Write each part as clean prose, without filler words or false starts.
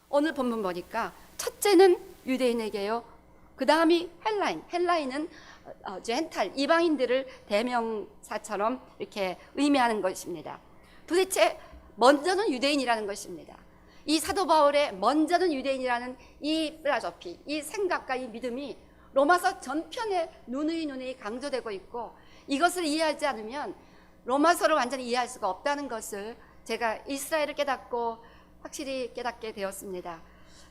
오늘 본문 보니까 첫째는 유대인에게요. 그 다음이 헬라인. 헬라인은 젠탈, 이방인들을 대명사처럼 이렇게 의미하는 것입니다. 도대체 먼저는 유대인이라는 것입니다. 이 사도 바울의 먼저는 유대인이라는 이 필라소피, 이 생각과 이 믿음이 로마서 전편에 누누이 강조되고 있고, 이것을 이해하지 않으면 로마서를 완전히 이해할 수가 없다는 것을 제가 이스라엘을 깨닫고 확실히 깨닫게 되었습니다.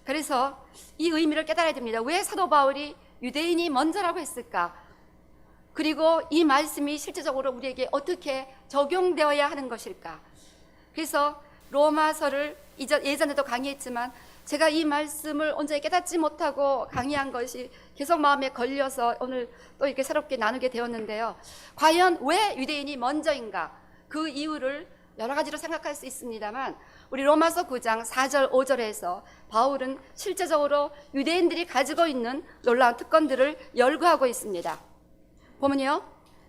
그래서 이 의미를 깨달아야 됩니다. 왜 사도 바울이 유대인이 먼저라고 했을까? 그리고 이 말씀이 실제적으로 우리에게 어떻게 적용되어야 하는 것일까? 그래서 로마서를 예전에도 강의했지만 제가 이 말씀을 온전히 깨닫지 못하고 강의한 것이 계속 마음에 걸려서 오늘 또 이렇게 새롭게 나누게 되었는데요. 과연 왜 유대인이 먼저인가? 그 이유를 여러 가지로 생각할 수 있습니다만, 우리 로마서 9장 4절 5절에서 바울은 실제적으로 유대인들이 가지고 있는 놀라운 특권들을 열거하고 있습니다. 보면요,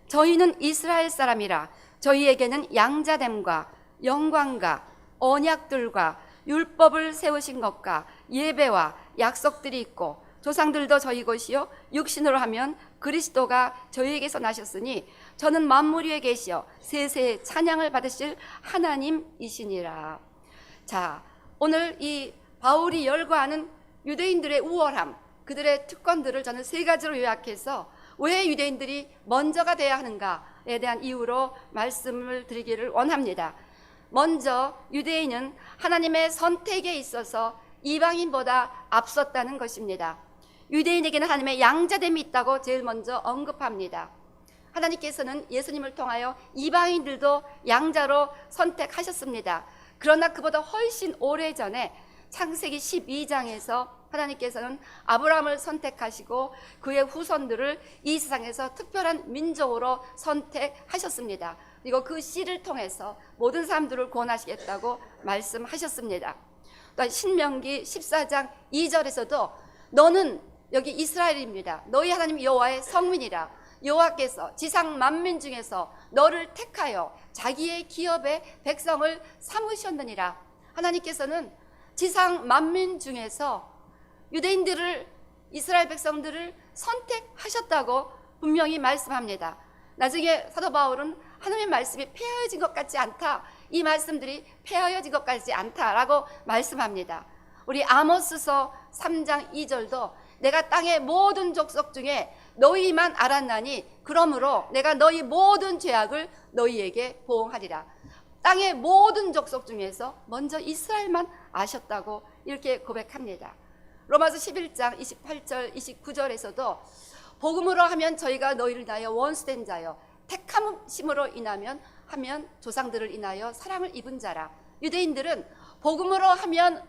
저희는 이스라엘 사람이라 저희에게는 양자됨과 영광과 언약들과 율법을 세우신 것과 예배와 약속들이 있고, 조상들도 저희 것이요 육신으로 하면 그리스도가 저희에게서 나셨으니 저는 만물 위에 계시어 세세의 찬양을 받으실 하나님이시니라. 자, 오늘 이 바울이 열거하는 유대인들의 우월함, 그들의 특권들을 저는 세 가지로 요약해서 왜 유대인들이 먼저가 돼야 하는가에 대한 이유로 말씀을 드리기를 원합니다. 먼저 유대인은 하나님의 선택에 있어서 이방인보다 앞섰다는 것입니다. 유대인에게는 하나님의 양자됨이 있다고 제일 먼저 언급합니다. 하나님께서는 예수님을 통하여 이방인들도 양자로 선택하셨습니다. 그러나 그보다 훨씬 오래전에 창세기 12장에서 하나님께서는 아브라함을 선택하시고 그의 후손들을 이 세상에서 특별한 민족으로 선택하셨습니다. 그리고 그 씨를 통해서 모든 사람들을 구원하시겠다고 말씀하셨습니다. 또 신명기 14장 2절에서도 너는 여기 이스라엘입니다. 너희 하나님 여호와의 성민이라. 여호와께서 지상 만민 중에서 너를 택하여 자기의 기업의 백성을 삼으셨느니라. 하나님께서는 지상 만민 중에서 유대인들을, 이스라엘 백성들을 선택하셨다고 분명히 말씀합니다. 나중에 사도 바울은 하나님의 말씀이 폐하여진 것 같지 않다, 이 말씀들이 폐하여진 것 같지 않다라고 말씀합니다. 우리 아모스서 3장 2절도 내가 땅의 모든 족속 중에 너희만 알았나니 그러므로 내가 너희 모든 죄악을 너희에게 보응하리라. 땅의 모든 족속 중에서 먼저 이스라엘만 아셨다고 이렇게 고백합니다. 로마서 11장 28절 29절에서도 복음으로 하면 저희가 너희를 인하여 원수된 자여 택함심으로 인하면 조상들을 인하여 사랑을 입은 자라. 유대인들은 복음으로 하면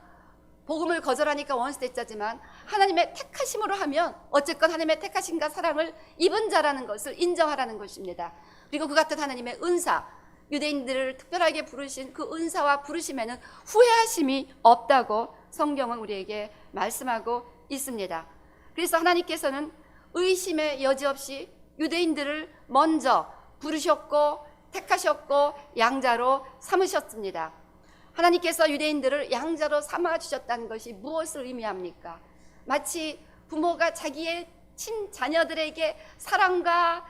복음을 거절하니까 원수된 자지만 하나님의 택하심으로 하면 어쨌건 하나님의 택하심과 사랑을 입은 자라는 것을 인정하라는 것입니다. 그리고 그 같은 하나님의 은사, 유대인들을 특별하게 부르신 그 은사와 부르심에는 후회하심이 없다고 성경은 우리에게 말씀하고 있습니다. 그래서 하나님께서는 의심의 여지 없이 유대인들을 먼저 부르셨고 택하셨고 양자로 삼으셨습니다. 하나님께서 유대인들을 양자로 삼아주셨다는 것이 무엇을 의미합니까? 마치 부모가 자기의 친자녀들에게 사랑과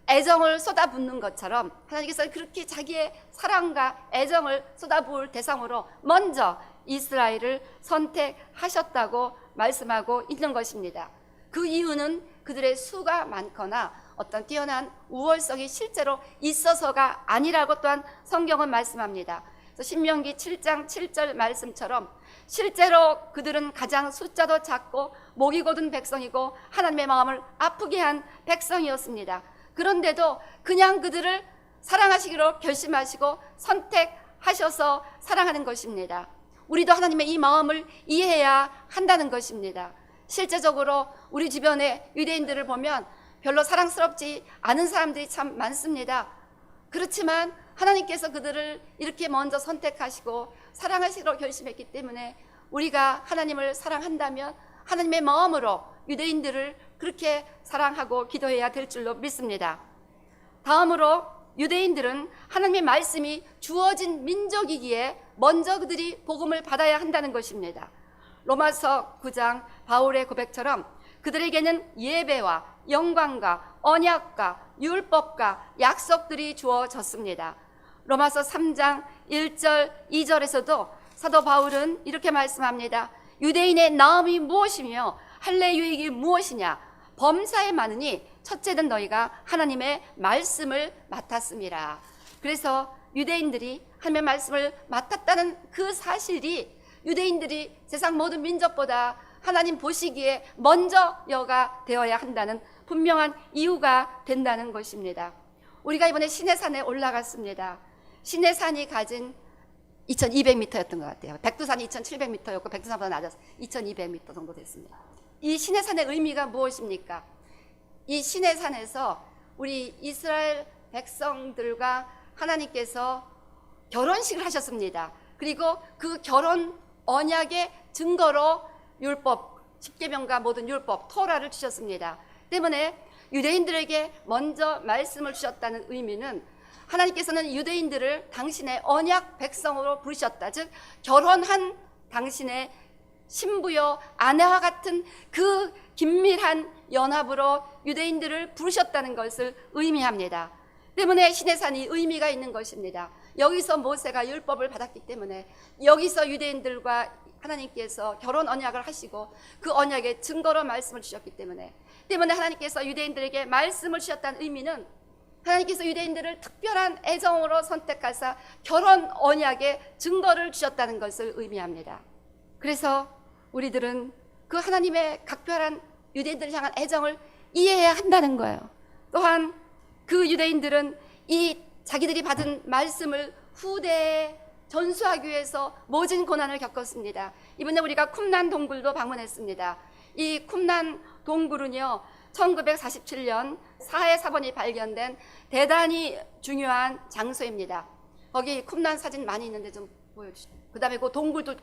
애정을 쏟아붓는 것처럼 하나님께서 그렇게 자기의 사랑과 애정을 쏟아부을 대상으로 먼저 이스라엘을 선택하셨다고 말씀하고 있는 것입니다. 그 이유는 그들의 수가 많거나 어떤 뛰어난 우월성이 실제로 있어서가 아니라고 또한 성경은 말씀합니다. 그래서 신명기 7장 7절 말씀처럼 실제로 그들은 가장 숫자도 작고 목이 곧은 백성이고 하나님의 마음을 아프게 한 백성이었습니다. 그런데도 그냥 그들을 사랑하시기로 결심하시고 선택하셔서 사랑하는 것입니다. 우리도 하나님의 이 마음을 이해해야 한다는 것입니다. 실제적으로 우리 주변의 유대인들을 보면 별로 사랑스럽지 않은 사람들이 참 많습니다. 그렇지만 하나님께서 그들을 이렇게 먼저 선택하시고 사랑하시기로 결심했기 때문에 우리가 하나님을 사랑한다면 하나님의 마음으로 유대인들을 그렇게 사랑하고 기도해야 될 줄로 믿습니다. 다음으로 유대인들은 하나님의 말씀이 주어진 민족이기에 먼저 그들이 복음을 받아야 한다는 것입니다. 로마서 9장 바울의 고백처럼 그들에게는 예배와 영광과 언약과 율법과 약속들이 주어졌습니다. 로마서 3장 1절 2절에서도 사도 바울은 이렇게 말씀합니다. 유대인의 나음이 무엇이며 할례 유익이 무엇이냐? 범사에 많으니 첫째는 너희가 하나님의 말씀을 맡았습니다. 그래서 유대인들이 하나님의 말씀을 맡았다는 그 사실이 유대인들이 세상 모든 민족보다 하나님 보시기에 먼저여가 되어야 한다는 분명한 이유가 된다는 것입니다. 우리가 이번에 시내산에 올라갔습니다. 시내산이 가진 2200m였던 것 같아요. 백두산이 2700m였고 백두산보다 낮아서 2200m 정도 됐습니다. 이 시내산의 의미가 무엇입니까? 이 시내산에서 우리 이스라엘 백성들과 하나님께서 결혼식을 하셨습니다. 그리고 그 결혼 언약의 증거로 율법, 십계명과 모든 율법, 토라를 주셨습니다. 때문에 유대인들에게 먼저 말씀을 주셨다는 의미는 하나님께서는 유대인들을 당신의 언약 백성으로 부르셨다. 즉 결혼한 당신의 신부여 아내와 같은 그 긴밀한 연합으로 유대인들을 부르셨다는 것을 의미합니다. 때문에 시내산이 의미가 있는 것입니다. 여기서 모세가 율법을 받았기 때문에 여기서 유대인들과 하나님께서 결혼 언약을 하시고 그 언약의 증거로 말씀을 주셨기 때문에 하나님께서 유대인들에게 말씀을 주셨다는 의미는 하나님께서 유대인들을 특별한 애정으로 선택하사 결혼 언약의 증거를 주셨다는 것을 의미합니다. 그래서 우리들은 그 하나님의 각별한 유대인들을 향한 애정을 이해해야 한다는 거예요. 또한 그 유대인들은 이 자기들이 받은 말씀을 후대에 전수하기 위해서 모진 고난을 겪었습니다. 이번에 우리가 쿰란 동굴도 방문했습니다. 이 쿰란 동굴은요 1947년 사해 사본이 발견된 대단히 중요한 장소입니다. 거기 쿰란 사진 많이 있는데 좀 보여주시죠. 그 다음에 그 동굴도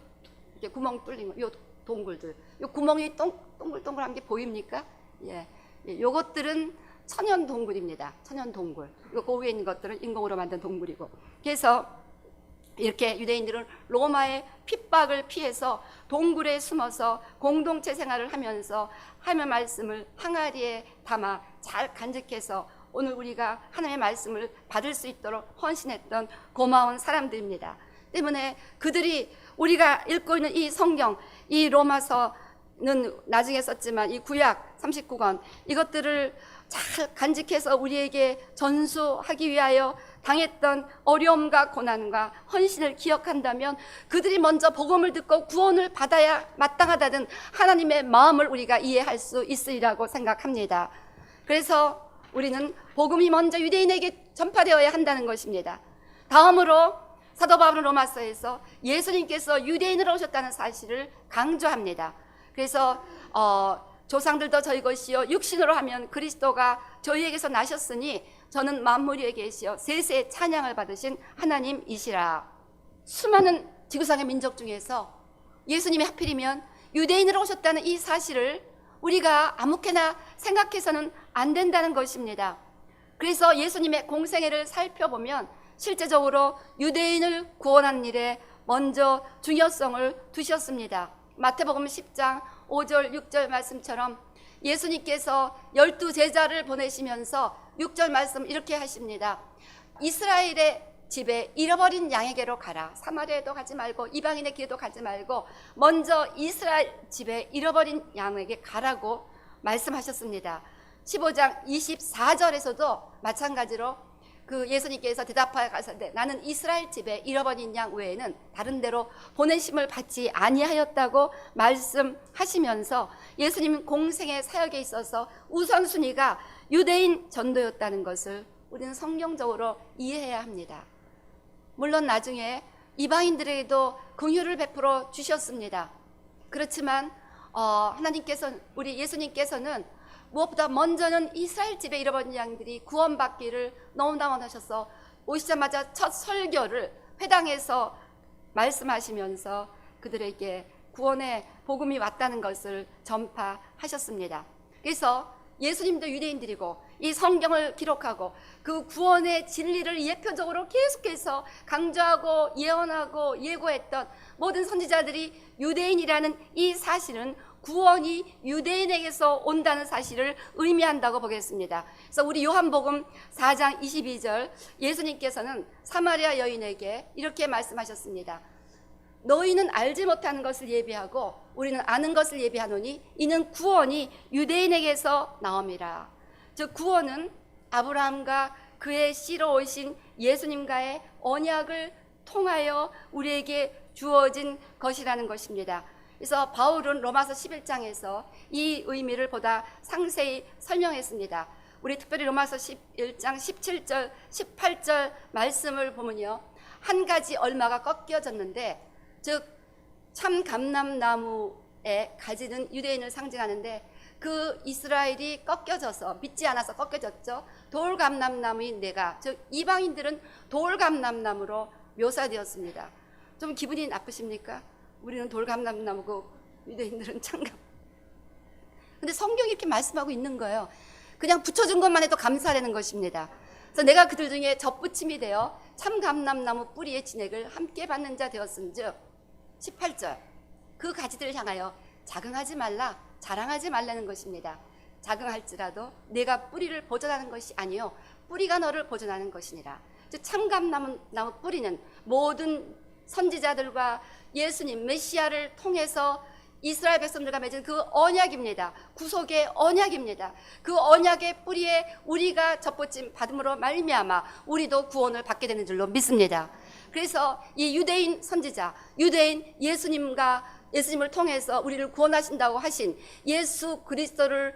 이렇게 구멍 뚫린 거, 요 동굴들, 요 구멍이 동글동글한 게 보입니까? 예, 요것들은 천연 동굴입니다. 천연 동굴. 그 위에 있는 것들은 인공으로 만든 동굴이고. 그래서 이렇게 유대인들은 로마의 핍박을 피해서 동굴에 숨어서 공동체 생활을 하면서 하나님의 말씀을 항아리에 담아 잘 간직해서 오늘 우리가 하나님의 말씀을 받을 수 있도록 헌신했던 고마운 사람들입니다. 때문에 그들이 우리가 읽고 있는 이 성경, 이 로마서는 나중에 썼지만 이 구약 39권 이것들을 잘 간직해서 우리에게 전수하기 위하여 당했던 어려움과 고난과 헌신을 기억한다면 그들이 먼저 복음을 듣고 구원을 받아야 마땅하다는 하나님의 마음을 우리가 이해할 수 있으리라고 생각합니다. 그래서 우리는 복음이 먼저 유대인에게 전파되어야 한다는 것입니다. 다음으로 사도 바울은 로마서에서 예수님께서 유대인으로 오셨다는 사실을 강조합니다. 그래서 조상들도 저희 것이요 육신으로 하면 그리스도가 저희에게서 나셨으니 저는 만물 위에 계시어 세세의 찬양을 받으신 하나님이시라. 수많은 지구상의 민족 중에서 예수님이 하필이면 유대인으로 오셨다는 이 사실을 우리가 아무렇게나 생각해서는 안 된다는 것입니다. 그래서 예수님의 공생애를 살펴보면 실제적으로 유대인을 구원하는 일에 먼저 중요성을 두셨습니다. 마태복음 10장 5절 6절 말씀처럼 예수님께서 12제자를 보내시면서 6절 말씀 이렇게 하십니다. 이스라엘의 집에 잃어버린 양에게로 가라. 사마리아에도 가지 말고 이방인의 길에도 가지 말고 먼저 이스라엘 집에 잃어버린 양에게 가라고 말씀하셨습니다. 15장 24절에서도 마찬가지로 그 예수님께서 대답하여 가사대 나는 이스라엘 집에 잃어버린 양 외에는 다른 데로 보내심을 받지 아니하였다고 말씀하시면서 예수님 공생의 사역에 있어서 우선순위가 유대인 전도였다는 것을 우리는 성경적으로 이해해야 합니다. 물론 나중에 이방인들에게도 긍휼을 베풀어 주셨습니다. 그렇지만 하나님께서 우리 예수님께서는 무엇보다 먼저는 이스라엘 집에 잃어버린 양들이 구원받기를 너무나 원하셔서 오시자마자 첫 설교를 회당에서 말씀하시면서 그들에게 구원의 복음이 왔다는 것을 전파하셨습니다. 그래서 예수님도 유대인들이고 이 성경을 기록하고 그 구원의 진리를 예표적으로 계속해서 강조하고 예언하고 예고했던 모든 선지자들이 유대인이라는 이 사실은 구원이 유대인에게서 온다는 사실을 의미한다고 보겠습니다. 그래서 우리 요한복음 4장 22절 예수님께서는 사마리아 여인에게 이렇게 말씀하셨습니다. 너희는 알지 못하는 것을 예비하고 우리는 아는 것을 예비하노니 이는 구원이 유대인에게서 나옴이라. 즉 구원은 아브라함과 그의 씨로 오신 예수님과의 언약을 통하여 우리에게 주어진 것이라는 것입니다. 그래서 바울은 로마서 11장에서 이 의미를 보다 상세히 설명했습니다. 우리 특별히 로마서 11장 17절 18절 말씀을 보면요, 한 가지 얼마가 꺾여졌는데, 즉 참 감람나무에 가지는 유대인을 상징하는데 그 이스라엘이 꺾여져서 믿지 않아서 꺾여졌죠. 돌감람나무인 내가, 즉 이방인들은 돌감람나무로 묘사되었습니다. 좀 기분이 나쁘십니까? 우리는 돌감람나무고 유대인들은 참감. 근데 성경이 이렇게 말씀하고 있는 거예요. 그냥 붙여준 것만 해도 감사하는 것입니다. 그래서 내가 그들 중에 젖붙임이 되어 참감람나무 뿌리의 진액을 함께 받는 자 되었은즉, 18절 그 가지들을 향하여 자긍하지 말라, 자랑하지 말라는 것입니다. 자긍할지라도 내가 뿌리를 보존하는 것이 아니요 뿌리가 너를 보존하는 것이니라. 즉 참감나무 뿌리는 모든 선지자들과 예수님 메시아를 통해서 이스라엘 백성들과 맺은 그 언약입니다. 구속의 언약입니다. 그 언약의 뿌리에 우리가 젖붙임 받음으로 말미암아 우리도 구원을 받게 되는 줄로 믿습니다. 그래서 이 유대인 선지자, 유대인 예수님을 통해서 우리를 구원하신다고 하신 예수 그리스도를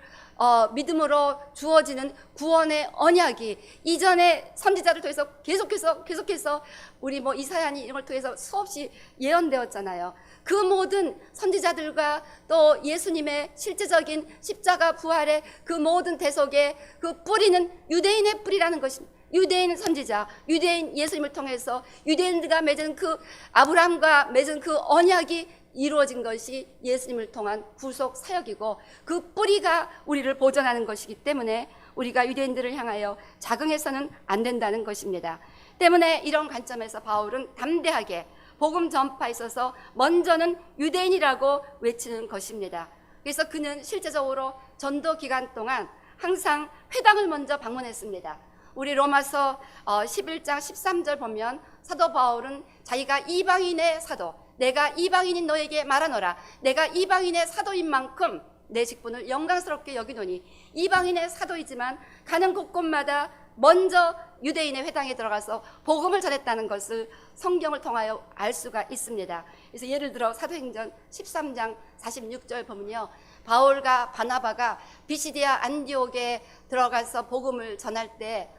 믿음으로 주어지는 구원의 언약이 이전에 선지자를 통해서 계속해서 우리 이사야니 이런 걸 통해서 수없이 예언되었잖아요. 그 모든 선지자들과 또 예수님의 실제적인 십자가 부활의 그 모든 대속의 그 뿌리는 유대인의 뿌리라는 것입니다. 유대인 선지자, 유대인 예수님을 통해서 유대인들과 맺은 그 아브라함과 맺은 그 언약이 이루어진 것이 예수님을 통한 구속 사역이고 그 뿌리가 우리를 보존하는 것이기 때문에 우리가 유대인들을 향하여 자긍해서는 안 된다는 것입니다. 때문에 이런 관점에서 바울은 담대하게 복음 전파에 있어서 먼저는 유대인이라고 외치는 것입니다. 그래서 그는 실제적으로 전도 기간 동안 항상 회당을 먼저 방문했습니다. 우리 로마서 11장 13절 보면 사도 바울은 자기가 이방인의 사도, 내가 이방인인 너에게 말하노라, 내가 이방인의 사도인 만큼 내 직분을 영광스럽게 여기노니, 이방인의 사도이지만 가는 곳곳마다 먼저 유대인의 회당에 들어가서 복음을 전했다는 것을 성경을 통하여 알 수가 있습니다. 그래서 예를 들어 사도행전 13장 46절 보면요, 바울과 바나바가 비시디아 안디옥에 들어가서 복음을 전할 때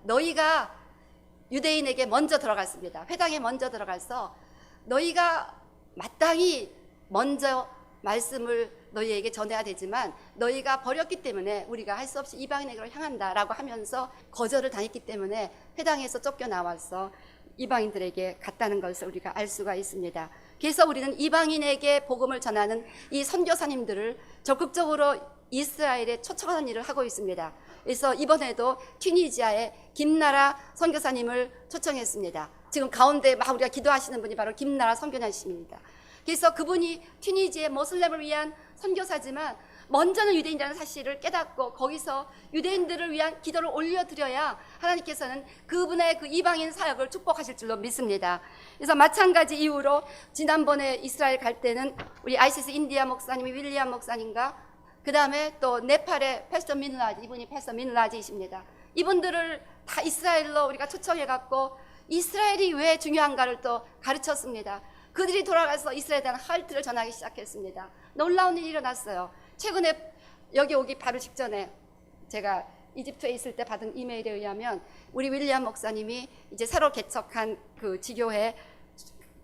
너희가 유대인에게 먼저 들어갔습니다. 회당에 먼저 들어가서 너희가 마땅히 먼저 말씀을 너희에게 전해야 되지만 너희가 버렸기 때문에 우리가 할 수 없이 이방인에게로 향한다라고 하면서 거절을 당했기 때문에 회당에서 쫓겨나와서 이방인들에게 갔다는 것을 우리가 알 수가 있습니다. 그래서 우리는 이방인에게 복음을 전하는 이 선교사님들을 적극적으로 이스라엘에 초청하는 일을 하고 있습니다. 그래서 이번에도 튀니지아의 김나라 선교사님을 초청했습니다. 지금 가운데 막 우리가 기도하시는 분이 바로 김나라 선교사님입니다. 그래서 그분이 튀니지의 모슬렘을 위한 선교사지만 먼저는 유대인이라는 사실을 깨닫고 거기서 유대인들을 위한 기도를 올려드려야 하나님께서는 그분의 그 이방인 사역을 축복하실 줄로 믿습니다. 그래서 마찬가지 이유로 지난번에 이스라엘 갈 때는 우리 ICC 인디아 목사님이 윌리엄 목사님과 그 다음에 또 네팔의 패스터 민라지, 이분이 패스터 민라지이십니다. 이분들을 다 이스라엘로 우리가 초청해갖고 이스라엘이 왜 중요한가를 또 가르쳤습니다. 그들이 돌아가서 이스라엘에 대한 할트를 전하기 시작했습니다. 놀라운 일이 일어났어요. 최근에 여기 오기 바로 직전에 제가 이집트에 있을 때 받은 이메일에 의하면 우리 윌리엄 목사님이 이제 새로 개척한 그 지교회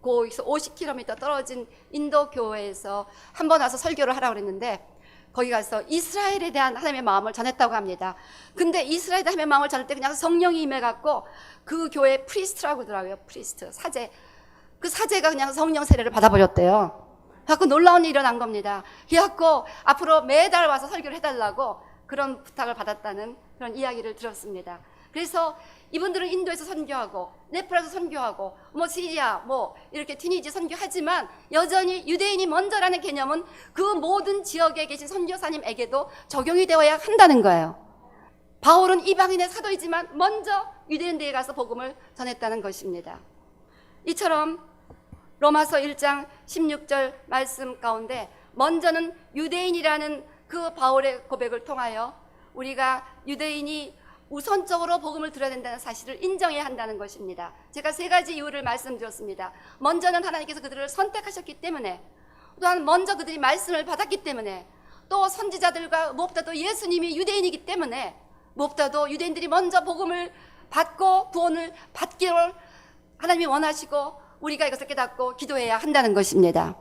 거기서 50km 떨어진 인도 교회에서 한번 와서 설교를 하라고 그랬는데 거기 가서 이스라엘에 대한 하나님의 마음을 전했다고 합니다. 근데 이스라엘에 대한 하나님의 마음을 전할 때 그냥 성령이 임해갖고 그 교회 프리스트라고 하더라고요. 프리스트, 사제. 그 사제가 그냥 성령 세례를 받아버렸대요. 그래서 놀라운 일이 일어난 겁니다. 그래갖고 앞으로 매달 와서 설교를 해달라고 그런 부탁을 받았다는 그런 이야기를 들었습니다. 그래서 이분들은 인도에서 선교하고 네팔에서 선교하고 뭐 시리아 뭐 이렇게 튀니지 선교하지만 여전히 유대인이 먼저라는 개념은 그 모든 지역에 계신 선교사님에게도 적용이 되어야 한다는 거예요. 바울은 이방인의 사도이지만 먼저 유대인들에게 가서 복음을 전했다는 것입니다. 이처럼 로마서 1장 16절 말씀 가운데 먼저는 유대인이라는 그 바울의 고백을 통하여 우리가 유대인이 우선적으로 복음을 들어야 된다는 사실을 인정해야 한다는 것입니다. 제가 세 가지 이유를 말씀드렸습니다. 먼저는 하나님께서 그들을 선택하셨기 때문에, 또한 먼저 그들이 말씀을 받았기 때문에, 또 선지자들과 무엇보다도 예수님이 유대인이기 때문에, 무엇보다도 유대인들이 먼저 복음을 받고 구원을 받기를 하나님이 원하시고 우리가 이것을 깨닫고 기도해야 한다는 것입니다.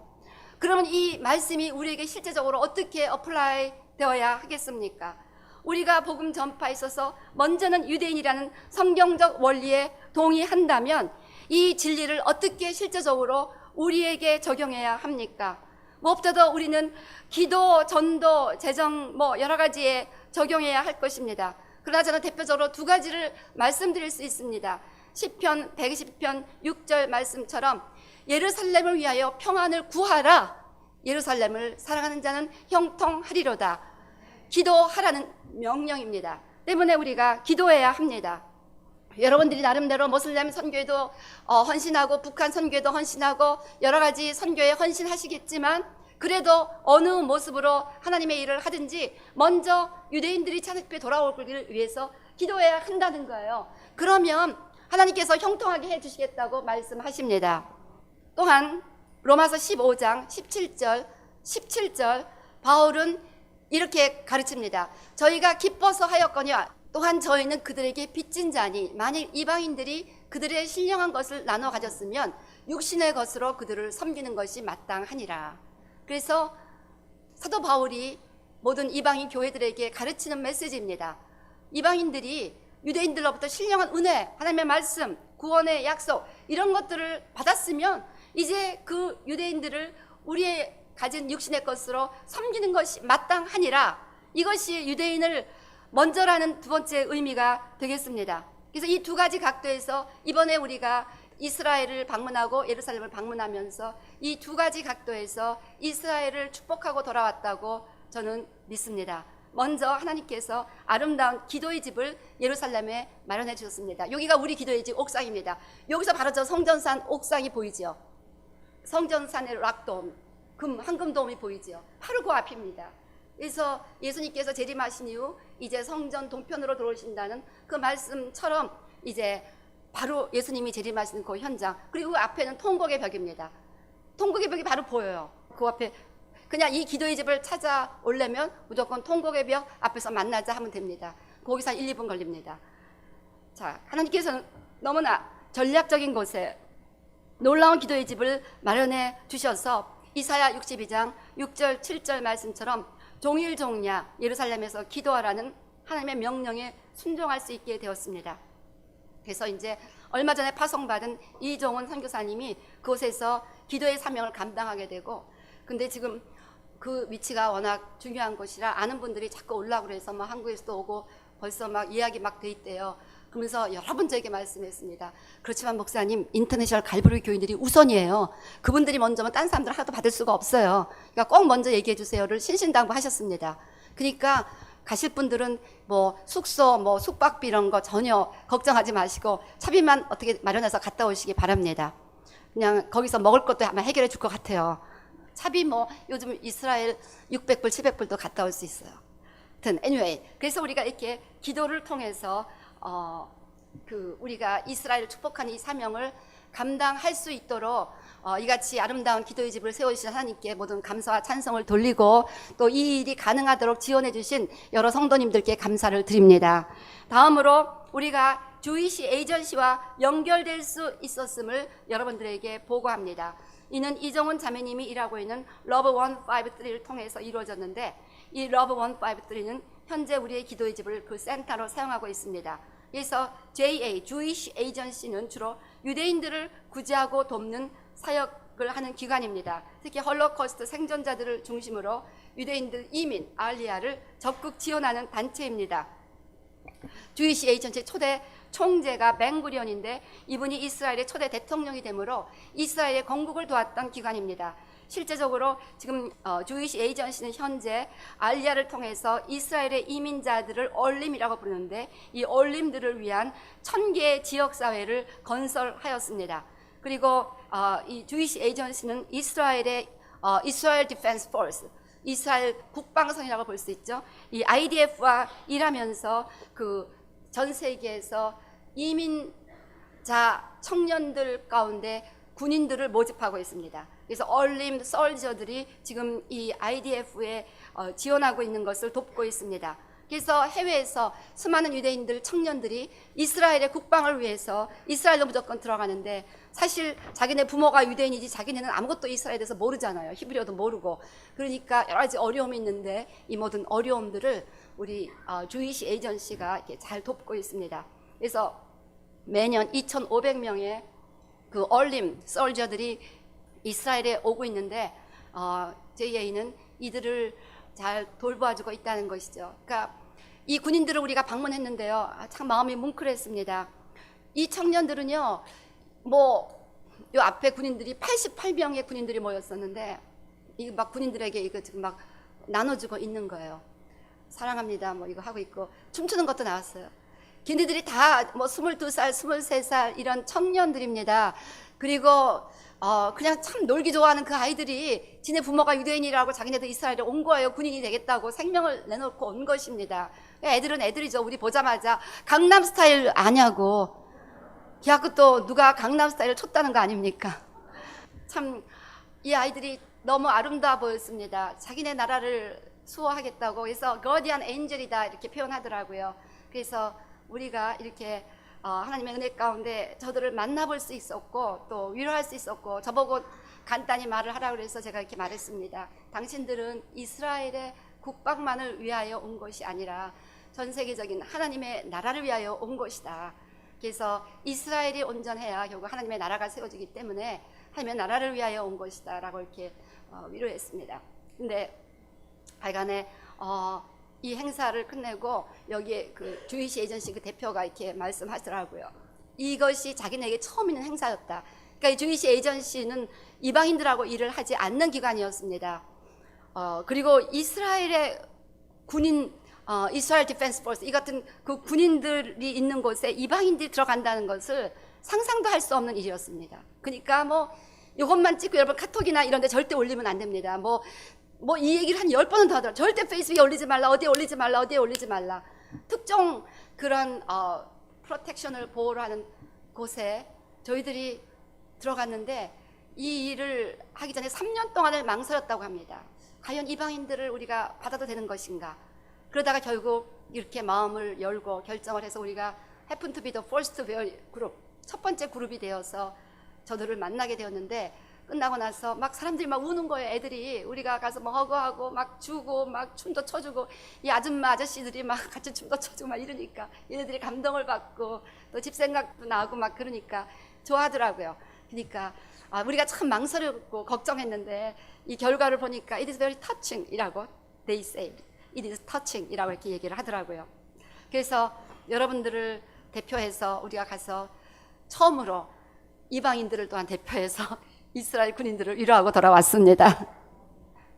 그러면 이 말씀이 우리에게 실제적으로 어떻게 어플라이 되어야 하겠습니까? 우리가 복음 전파에 있어서 먼저는 유대인이라는 성경적 원리에 동의한다면 이 진리를 어떻게 실제적으로 우리에게 적용해야 합니까? 무엇보다도 우리는 기도, 전도, 재정 뭐 여러 가지에 적용해야 할 것입니다. 그러나 저는 대표적으로 두 가지를 말씀드릴 수 있습니다. 시편 120편 6절 말씀처럼 예루살렘을 위하여 평안을 구하라. 예루살렘을 사랑하는 자는 형통하리로다. 기도하라는 명령입니다. 때문에 우리가 기도해야 합니다. 여러분들이 나름대로 모슬렘 선교에도 헌신하고 북한 선교에도 헌신하고 여러 가지 선교에 헌신하시겠지만 그래도 어느 모습으로 하나님의 일을 하든지 먼저 유대인들이 찬양에 돌아오기를 위해서 기도해야 한다는 거예요. 그러면 하나님께서 형통하게 해주시겠다고 말씀하십니다. 또한 로마서 15장 17절 바울은 이렇게 가르칩니다. 저희가 기뻐서 하였거니와 또한 저희는 그들에게 빚진 자니 만일 이방인들이 그들의 신령한 것을 나눠 가졌으면 육신의 것으로 그들을 섬기는 것이 마땅하니라. 그래서 사도 바울이 모든 이방인 교회들에게 가르치는 메시지입니다. 이방인들이 유대인들로부터 신령한 은혜, 하나님의 말씀, 구원의 약속 이런 것들을 받았으면 이제 그 유대인들을 우리의 가진 육신의 것으로 섬기는 것이 마땅하니라. 이것이 유대인을 먼저라는 두 번째 의미가 되겠습니다. 그래서 이 두 가지 각도에서 이번에 우리가 이스라엘을 방문하고 예루살렘을 방문하면서 이 두 가지 각도에서 이스라엘을 축복하고 돌아왔다고 저는 믿습니다. 먼저 하나님께서 아름다운 기도의 집을 예루살렘에 마련해 주셨습니다. 여기가 우리 기도의 집 옥상입니다. 여기서 바로 저 성전산 옥상이 보이죠. 성전산의 락돔, 황금돔이 보이죠. 바로 그 앞입니다. 그래서 예수님께서 재림하신 이후 이제 성전 동편으로 들어오신다는 그 말씀처럼 이제 바로 예수님이 재림하시는 그 현장, 그리고 그 앞에는 통곡의 벽입니다. 통곡의 벽이 바로 보여요. 그 앞에 그냥 이 기도의 집을 찾아오려면 무조건 통곡의 벽 앞에서 만나자 하면 됩니다. 거기서 한 1, 2분 걸립니다. 자, 하나님께서는 너무나 전략적인 곳에 놀라운 기도의 집을 마련해 주셔서 이사야 62장 6절 7절 말씀처럼 종일종야 예루살렘에서 기도하라는 하나님의 명령에 순종할 수 있게 되었습니다. 그래서 이제 얼마 전에 파송받은 이종훈 선교사님이 그곳에서 기도의 사명을 감당하게 되고, 근데 지금 그 위치가 워낙 중요한 곳이라 아는 분들이 자꾸 오려고 그래서 뭐 한국에서도 오고 벌써 막 이야기 막 돼 있대요. 그러면서 여러 번 저에게 말씀했습니다. 그렇지만 목사님, 인터내셔널 갈보리 교인들이 우선이에요. 그분들이 먼저면 딴 사람들 하나도 받을 수가 없어요. 그러니까 꼭 먼저 얘기해 주세요를 신신당부하셨습니다. 그러니까 가실 분들은 뭐 숙소, 뭐 숙박비 이런 거 전혀 걱정하지 마시고 차비만 어떻게 마련해서 갔다 오시기 바랍니다. 그냥 거기서 먹을 것도 아마 해결해 줄 것 같아요. 차비 뭐 요즘 이스라엘 600불, 700불도 갔다 올 수 있어요. 하여튼 anyway, 그래서 우리가 이렇게 기도를 통해서 우리가 이스라엘을 축복하는 이 사명을 감당할 수 있도록 이같이 아름다운 기도의 집을 세우신 하나님께 모든 감사와 찬송을 돌리고 또 이 일이 가능하도록 지원해 주신 여러 성도님들께 감사를 드립니다. 다음으로 우리가 주이시 에이전시와 연결될 수 있었음을 여러분들에게 보고합니다. 이는 이정훈 자매님이 일하고 있는 러브 153를 통해서 이루어졌는데, 이 러브 153는 현재 우리의 기도의 집을 그 센터로 사용하고 있습니다. 그래서 JA, Jewish Agency는 주로 유대인들을 구제하고 돕는 사역을 하는 기관입니다. 특히 홀로코스트 생존자들을 중심으로 유대인들 이민 알리야를 적극 지원하는 단체입니다. 주이시 에이전시 초대 총재가 벤구리온인데 이분이 이스라엘의 초대 대통령이 되므로 이스라엘의 건국을 도왔던 기관입니다. 실제적으로 지금 주이시 에이전시는 현재 알리야를 통해서 이스라엘의 이민자들을 얼림이라고 부르는데 이 얼림들을 위한 1000개의 지역사회를 건설하였습니다. 그리고 이 주이시 에이전시는 이스라엘의 이스라엘 디펜스 포스, 이스라엘 국방성이라고 볼 수 있죠. 이 IDF와 일하면서 그 전 세계에서 이민자 청년들 가운데 군인들을 모집하고 있습니다. 그래서 얼림 솔저들이 지금 이 IDF에 지원하고 있는 것을 돕고 있습니다. 그래서 해외에서 수많은 유대인들 청년들이 이스라엘의 국방을 위해서 이스라엘로 무조건 들어가는데 사실 자기네 부모가 유대인이지 자기네는 아무것도 이스라엘에 대해서 모르잖아요. 히브리어도 모르고. 그러니까 여러 가지 어려움이 있는데 이 모든 어려움들을 우리 주이시 에이전시가 이렇게 잘 돕고 있습니다. 그래서 매년 2,500명의 그 얼림 솔저들이 이스라엘에 오고 있는데 JA는 이들을 잘 돌봐주고 있다는 것이죠. 그러니까 이 군인들을 우리가 방문했는데요. 참 마음이 뭉클했습니다. 이 청년들은요, 요 앞에 군인들이 88명의 군인들이 모였었는데, 이거 막 군인들에게 이거 지금 막 나눠주고 있는 거예요. 사랑합니다. 이거 하고 있고, 춤추는 것도 나왔어요. 걔네들이 다 22살, 23살 이런 청년들입니다. 그리고 그냥 참 놀기 좋아하는 그 아이들이 지네 부모가 유대인이라고 자기네도 이스라엘에 온 거예요. 군인이 되겠다고 생명을 내놓고 온 것입니다. 애들은 애들이죠. 우리 보자마자 강남 스타일 아냐고. 걔하고 또 누가 강남 스타일을 쳤다는 거 아닙니까? 참 이 아이들이 너무 아름다워 보였습니다. 자기네 나라를 수호하겠다고 해서 거디안 엔젤이다 이렇게 표현하더라고요. 그래서 우리가 이렇게 하나님의 은혜 가운데 저들을 만나볼 수 있었고 또 위로할 수 있었고 저보고 간단히 말을 하라고 해서 제가 이렇게 말했습니다. 당신들은 이스라엘의 국방만을 위하여 온 것이 아니라 전 세계적인 하나님의 나라를 위하여 온 것이다. 그래서 이스라엘이 온전해야 결국 하나님의 나라가 세워지기 때문에 하나님의 나라를 위하여 온 것이다 라고 이렇게 위로했습니다. 근데 하여간에 이 행사를 끝내고 여기에 그 주이시 에이전시 그 대표가 이렇게 말씀하더라고요. 이것이 자기네에게 처음 있는 행사였다. 그러니까 이 주이시 에이전시는 이방인들하고 일을 하지 않는 기관이었습니다. 그리고 이스라엘의 군인 이스라엘 디펜스 포스 이 같은 그 군인들이 있는 곳에 이방인들이 들어간다는 것을 상상도 할 수 없는 일이었습니다. 그러니까 이것만 찍고 여러분 카톡이나 이런 데 절대 올리면 안 됩니다. 이 얘기를 한 10번은 더 하더라고요. 절대 페이스북에 올리지 말라, 어디에 올리지 말라, 어디에 올리지 말라. 특정 그런 프로텍션을 보호를 하는 곳에 저희들이 들어갔는데 이 일을 하기 전에 3년 동안을 망설였다고 합니다. 과연 이방인들을 우리가 받아도 되는 것인가? 그러다가 결국 이렇게 마음을 열고 결정을 해서 우리가 happen to be the first 그룹, 첫 번째 그룹이 되어서 저들을 만나게 되었는데 끝나고 나서 막 사람들이 막 우는 거예요. 애들이 우리가 가서 허그하고 막 주고 막 춤도 춰주고 이 아줌마 아저씨들이 막 같이 춤도 춰주고 막 이러니까 얘네들이 감동을 받고 또 집 생각도 나고 막 그러니까 좋아하더라고요. 그러니까 우리가 참 망설였고 걱정했는데 이 결과를 보니까 it is very touching 이라고 they said. it is touching 이라고 이렇게 얘기를 하더라고요. 그래서 여러분들을 대표해서 우리가 가서 처음으로 이방인들을 또한 대표해서 이스라엘 군인들을 위로하고 돌아왔습니다.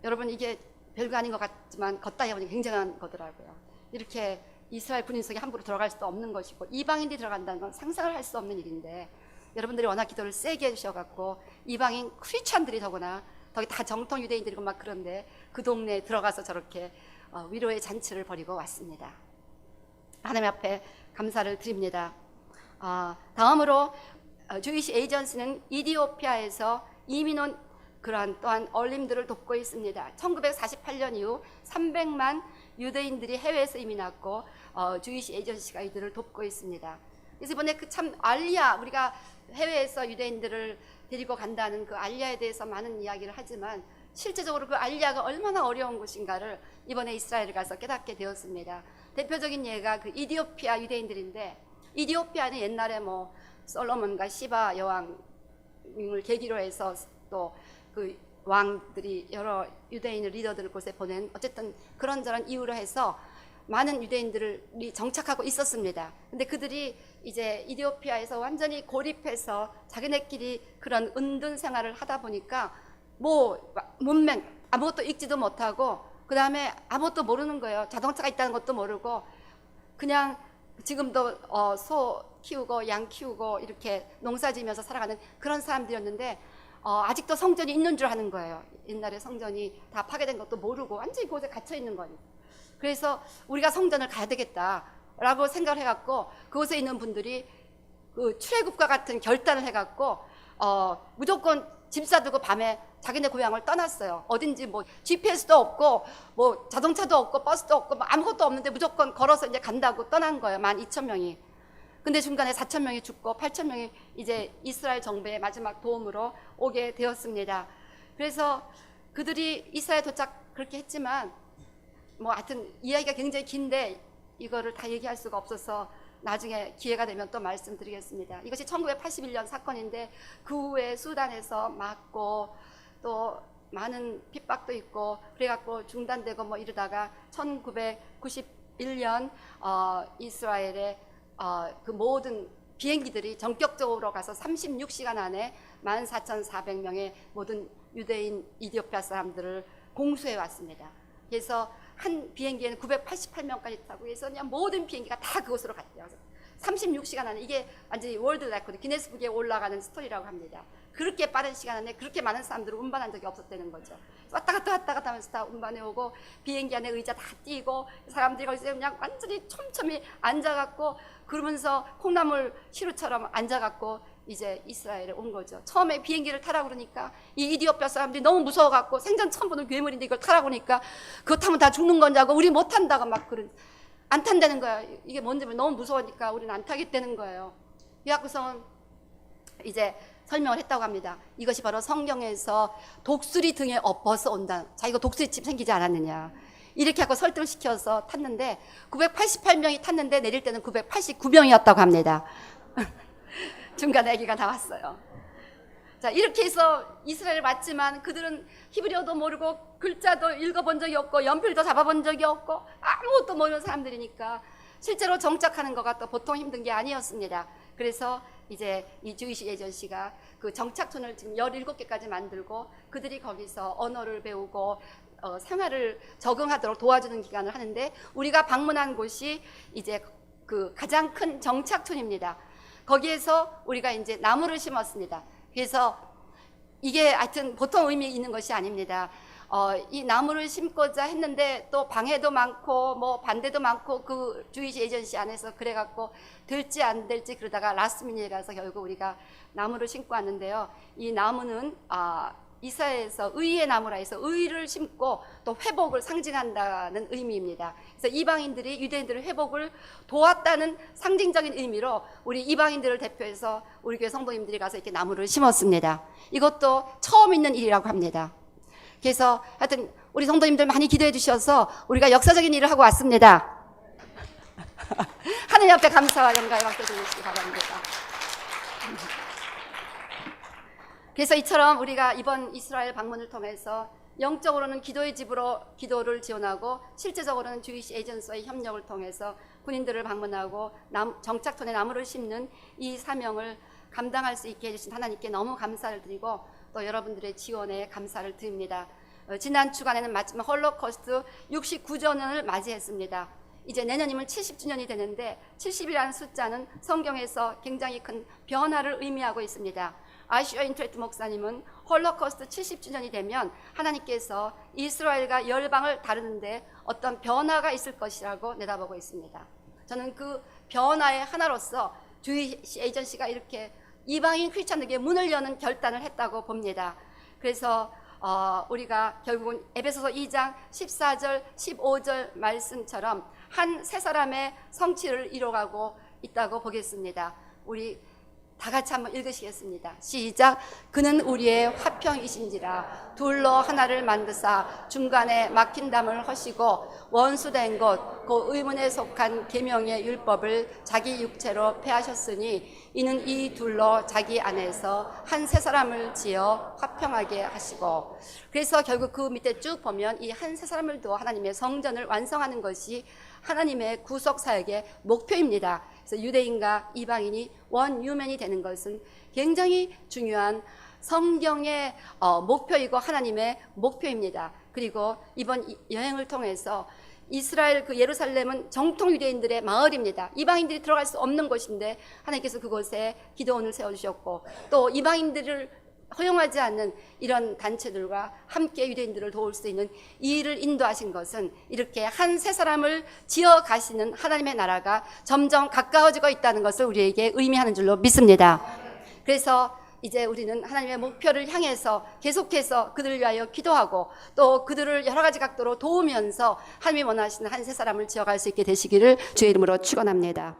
여러분 이게 별거 아닌 것 같지만 걷다 해보니 굉장한 거더라고요. 이렇게 이스라엘 군인 속에 함부로 들어갈 수도 없는 것이고 이방인들이 들어간다는 건 상상을 할 수 없는 일인데 여러분들이 워낙 기도를 세게 해주셔갖고 이방인 크리스찬들이 더구나 거기 다 정통 유대인들이고 막 그런데 그 동네에 들어가서 저렇게 위로의 잔치를 벌이고 왔습니다. 하나님 앞에 감사를 드립니다. 다음으로 주이시 에이전시는 이디오피아에서 이민 온 그러한 또한 얼림들을 돕고 있습니다. 1948년 이후 300만 유대인들이 해외에서 이민 왔고 주이시 에이전시가 이들을 돕고 있습니다. 그래서 이번에 그 참 알리야 우리가 해외에서 유대인들을 데리고 간다는 그 알리야에 대해서 많은 이야기를 하지만 실제적으로 그 알리야가 얼마나 어려운 곳인가를 이번에 이스라엘에 가서 깨닫게 되었습니다. 대표적인 예가 그 이디오피아 유대인들인데 이디오피아는 옛날에 솔로몬과 시바 여왕을 계기로 해서 또 그 왕들이 여러 유대인을 리더들 곳에 보낸 어쨌든 그런저런 이유로 해서 많은 유대인들이 정착하고 있었습니다. 근데 그들이 이제 이디오피아에서 완전히 고립해서 자기네끼리 그런 은둔 생활을 하다 보니까 뭐 문맹 아무것도 읽지도 못하고 그 다음에 아무것도 모르는 거예요. 자동차가 있다는 것도 모르고 그냥 지금도 소 키우고 양 키우고 이렇게 농사 지으면서 살아가는 그런 사람들이었는데 아직도 성전이 있는 줄 아는 거예요. 옛날에 성전이 다 파괴된 것도 모르고 완전히 그곳에 갇혀 있는 거니. 그래서 우리가 성전을 가야 되겠다라고 생각을 해갖고 그곳에 있는 분들이 그 출애굽과 같은 결단을 해갖고 무조건 짐 싸두고 밤에 자기네 고향을 떠났어요. 어딘지 뭐 GPS도 없고 뭐 자동차도 없고 버스도 없고 뭐 아무것도 없는데 무조건 걸어서 이제 간다고 떠난 거예요. 12,000명이. 근데 중간에 4,000명이 죽고 8,000명이 이제 이스라엘 정부의 마지막 도움으로 오게 되었습니다. 그래서 그들이 이스라엘 도착 그렇게 했지만 뭐 하여튼 이야기가 굉장히 긴데 이거를 다 얘기할 수가 없어서 나중에 기회가 되면 또 말씀드리겠습니다. 이것이 1981년 사건인데 그 후에 수단에서 맞고 또 많은 핍박도 있고 그래갖고 중단되고 뭐 이러다가 1991년 이스라엘의 그 모든 비행기들이 전격적으로 가서 36시간 안에 14,400명의 모든 유대인 이디오피아 사람들을 공수해 왔습니다. 그래서 한 비행기에는 988명까지 타고 해서 그냥 모든 비행기가 다 그곳으로 갔대요. 36시간 안에 이게 완전히 월드 레코드 기네스북에 올라가는 스토리라고 합니다. 그렇게 빠른 시간 안에 그렇게 많은 사람들을 운반한 적이 없었다는 거죠. 왔다 갔다 하면서 다 운반해 오고 비행기 안에 의자 다 띄고 사람들이 거기서 그냥 완전히 촘촘히 앉아갖고 그러면서 콩나물 시루처럼 앉아갖고 이제 이스라엘에 온 거죠. 처음에 비행기를 타라고 그러니까 이 이디오피아 사람들이 너무 무서워갖고 생전 처음 보는 괴물인데 이걸 타라고 그러니까 그거 타면 다 죽는 거냐고 우리 못 탄다고 막 안 탄다는 거야. 이게 뭔지 너무 무서우니까 우리는 안 타겠다는 거예요. 그래갖고서 이제 설명을 했다고 합니다. 이것이 바로 성경에서 독수리 등에 엎어서 온다. 자, 이거 독수리집 생기지 않았느냐. 이렇게 하고 설득을 시켜서 탔는데 988명이 탔는데 내릴 때는 989명이었다고 합니다. 중간에 얘기가 나왔어요. 자, 이렇게 해서 이스라엘 왔지만 그들은 히브리어도 모르고 글자도 읽어본 적이 없고 연필도 잡아본 적이 없고 아무것도 모르는 사람들이니까 실제로 정착하는 거가 또 보통 힘든 게 아니었습니다. 그래서 이제 이 주이시 에이전시가 그 정착촌을 지금 17개까지 만들고 그들이 거기서 언어를 배우고 생활을 적응하도록 도와주는 기간을 하는데 우리가 방문한 곳이 이제 그 가장 큰 정착촌입니다. 거기에서 우리가 이제 나무를 심었습니다. 그래서 이게 하여튼 보통 의미 있는 것이 아닙니다. 이 나무를 심고자 했는데 또 방해도 많고 뭐 반대도 많고 그 주이시 에이전시 안에서 그래갖고 될지 안 될지 그러다가 라스트미니에 가서 결국 우리가 나무를 심고 왔는데요. 이 나무는 이사야에서 의의 나무라 해서 의를 심고 또 회복을 상징한다는 의미입니다. 그래서 이방인들이 유대인들의 회복을 도왔다는 상징적인 의미로 우리 이방인들을 대표해서 우리 교회 성도님들이 가서 이렇게 나무를 심었습니다. 이것도 처음 있는 일이라고 합니다. 그래서 하여튼 우리 성도님들 많이 기도해 주셔서 우리가 역사적인 일을 하고 왔습니다. 하느님 앞에 감사와 영광의 박수 드리시기 바랍니다. 그래서 이처럼 우리가 이번 이스라엘 방문을 통해서 영적으로는 기도의 집으로 기도를 지원하고 실제적으로는 주이시 에이전시와의 협력을 통해서 군인들을 방문하고 정착촌에 나무를 심는 이 사명을 감당할 수 있게 해주신 하나님께 너무 감사를 드리고 또 여러분들의 지원에 감사를 드립니다. 지난 주간에는 마지막 홀로코스트 69주년을 맞이했습니다. 이제 내년이면 70주년이 되는데 70이라는 숫자는 성경에서 굉장히 큰 변화를 의미하고 있습니다. 아시아 인트레트 목사님은 홀로코스트 70주년이 되면 하나님께서 이스라엘과 열방을 다루는데 어떤 변화가 있을 것이라고 내다보고 있습니다. 저는 그 변화의 하나로서 주이시 에이전시가 이렇게 이방인 크리스찬에게 문을 여는 결단을 했다고 봅니다. 그래서 우리가 결국은 에베소서 2장 14절 15절 말씀처럼 한 세 사람의 성취를 이뤄가고 있다고 보겠습니다. 우리 다 같이 한번 읽으시겠습니다. 시작. 그는 우리의 화평이신지라 둘로 하나를 만드사 중간에 막힌 담을 허시고 원수된 것 그 의문에 속한 계명의 율법을 자기 육체로 폐하셨으니 이는 이 둘로 자기 안에서 한 세 사람을 지어 화평하게 하시고. 그래서 결국 그 밑에 쭉 보면 이 한 세 사람을 두어 하나님의 성전을 완성하는 것이 하나님의 구속 사역의 목표입니다. 그래서 유대인과 이방인이 원유맨이 되는 것은 굉장히 중요한 성경의 목표이고 하나님의 목표입니다. 그리고 이번 여행을 통해서 이스라엘 그 예루살렘은 정통 유대인들의 마을입니다. 이방인들이 들어갈 수 없는 곳인데 하나님께서 그곳에 기도원을 세워주셨고, 또 이방인들을 허용하지 않는 이런 단체들과 함께 유대인들을 도울 수 있는 이 일을 인도하신 것은 이렇게 한 세 사람을 지어 가시는 하나님의 나라가 점점 가까워지고 있다는 것을 우리에게 의미하는 줄로 믿습니다. 그래서 이제 우리는 하나님의 목표를 향해서 계속해서 그들을 위하여 기도하고 또 그들을 여러 가지 각도로 도우면서 하나님이 원하시는 한 세 사람을 지어갈 수 있게 되시기를 주의 이름으로 축원합니다.